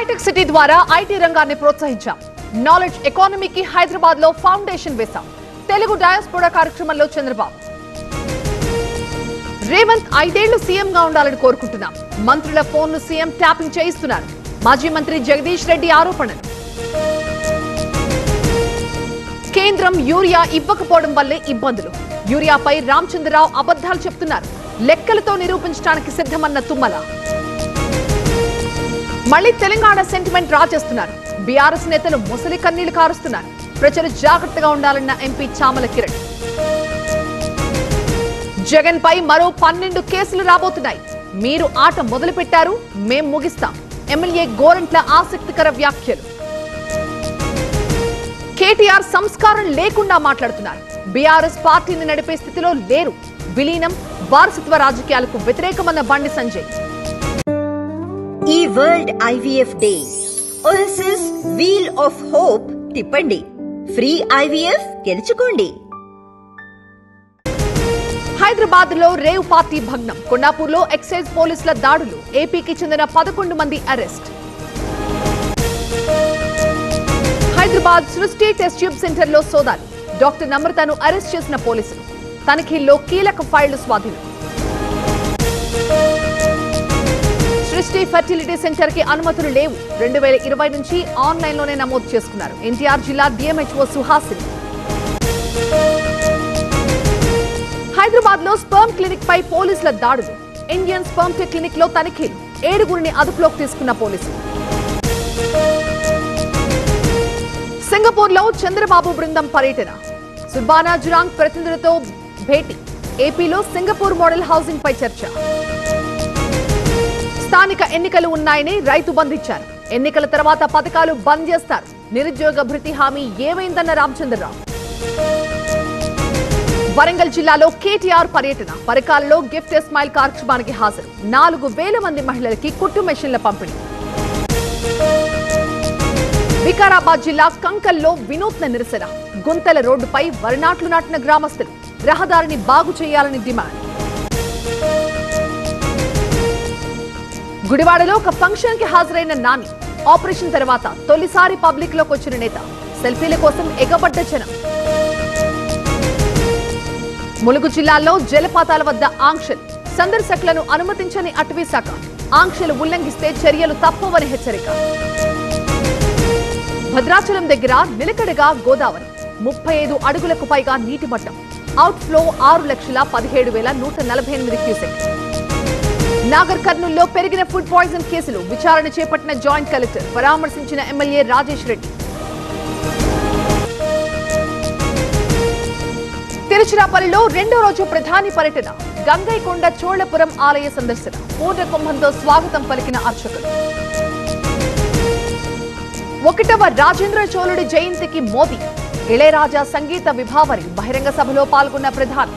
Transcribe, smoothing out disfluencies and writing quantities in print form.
Hitech city ద్వారా IT రంగాన్ని ప్రోత్సహించాం. Knowledge ఎకానమీకి హైదరాబాద్ లో ఫౌండేషన్ వేశాం. తెలుగు డయాస్పోరా కార్యక్రమంలో చంద్రబాబు. రేవంత్ 5 ఏళ్లు సీఎంగా ఉండాలని కోరుకుంటున్నాం. మంత్రుల ఫోన్ను సీఎం ట్యాపింగ్ చేయిస్తున్నారు. మాజీ మంత్రి జగదీష్ రెడ్డి ఆరోపణలు. కేంద్రం యూరియా ఇవ్వకపోవడం వల్లే ఇబ్బందులు. యూరియాపై రామచంద్రరావు అబద్ధాలు చెప్తున్నారు. లెక్కలతో నిరూపించడానికి సిద్ధమన్న తుమ్మల. మళ్లీ తెలంగాణ సెంటిమెంట్ డ్రా చేస్తున్నారు. బీఆర్ఎస్ నేతలు ముసలి కన్నీళ్లు కారుస్తున్నారు. ప్రజలు జాగ్రత్తగా ఉండాలన్న ఎంపీ చామల కిరణ్. జగన్ పై మరో 12 కేసులు రాబోతున్నాయి. మీరు ఆట మొదలు పెట్టారు, మేం ముగిస్తాం. ఎమ్మెల్యే గోరంట్ల ఆసక్తికర వ్యాఖ్యలు. కేటీఆర్ సంస్కారం లేకుండా మాట్లాడుతున్నారు. బీఆర్ఎస్ పార్టీని నడిపే స్థితిలో లేరు. విలీనం, వారసత్వ రాజకీయాలకు వ్యతిరేకమన్న బండి సంజయ్. ఈ world IVF day OSS wheel of hope తిప్పండి. ఫ్రీ ఐవీఎఫ్ గెలుచుకోండి. హైదరాబాద్ లో రేవ్ పార్టీ భగ్నం. కొండాపూర్లో ఎక్సైజ్ పోలీసుల దాడులు. ఏపీకి చెందిన 11 మంది అరెస్ట్. హైదరాబాద్ సృష్టి టెస్ట్ ట్యూబ్ సెంటర్ లో సోదాలు. డాక్టర్ నమ్రతను అరెస్ట్ చేసిన పోలీసులు. తనిఖీల్లో కీలక ఫైళ్లు స్వాధీనం. సృష్టి ఫెర్టిలిటీ సెంటర్ కి అనుమతులు లేవు. 2020 నుంచి ఆన్లైన్ లోనే నమోదు చేసుకున్నారు. ఎన్టీఆర్ జిల్లా డిఎంహెచ్ఓ సుహాసిని. హైదరాబాద్ లో స్పర్మ్ క్లినిక్ పై పోలీసుల దాడులు. ఇండియన్ స్పర్మ్ టెక్ క్లినిక్ లో తనిఖీలు. 7గురిని అదుపులోకి తీసుకున్న పోలీసులు. సింగపూర్ లో చంద్రబాబు బృందం పర్యటన. సుర్బానా జురాంగ్ ప్రతినిధులతో భేటీ. ఏపీలో సింగపూర్ మోడల్ హౌసింగ్ పై చర్చ. స్థానిక ఎన్నికలు ఉన్నాయని రైతు బంధించారు. ఎన్నికల తర్వాత పథకాలు బంద్ చేస్తారు. నిరుద్యోగ భృతి హామీ ఏమైందన్న రామచంద్రరావు. వరంగల్ జిల్లాలో కేటీఆర్ పర్యటన. పరకాలలో గిఫ్ట్ ఏ స్మైల్ కార్యక్రమానికి హాజరు. 4,000 మంది మహిళలకి కుట్టు మెషిన్ల పంపిణీ. వికారాబాద్ జిల్లా కంకల్లో వినూత్న నిరసన. గుంతల రోడ్డుపై వరినాట్లు నాటిన గ్రామస్తులు. రహదారిని బాగు చేయాలని డిమాండ్. గుడివాడలో ఒక ఫంక్షన్ కి హాజరైన నాని. ఆపరేషన్ తర్వాత తొలిసారి పబ్లిక్ లోకి వచ్చిన నేత. సెల్ఫీల కోసం ఎగబడ్డ జనం. ములుగు జిల్లాలో జలపాతాల వద్ద ఆంక్షలు. సందర్శకులను అనుమతించని అటవీ శాఖ. ఆంక్షలు ఉల్లంఘిస్తే చర్యలు తప్పవని హెచ్చరిక. భద్రాచలం దగ్గర నిలకడగా గోదావరి. 35 అడుగులకు పైగా నీటి మట్టం. Out flow 6,17,148 cusec. నాగర్ కర్నూల్లో పెరిగిన ఫుడ్ పాయిజన్ కేసులు. విచారణ చేపట్టిన జాయింట్ కలెక్టర్. పరామర్శించిన ఎమ్మెల్యే రాజేష్ రెడ్డి. తిరుచిరాపల్లిలో 2వ రోజు ప్రధాని పర్యటన. గంగైకొండ చోళపురం ఆలయ సందర్శన. పూర్ణ కుంభంతో స్వాగతం పలికిన అర్చకులు. 1వ రాజేంద్ర చోళుడి జయంతికి మోదీ. ఇళయరాజా సంగీత విభావరి. బహిరంగ సభలో పాల్గొన్న ప్రధాని.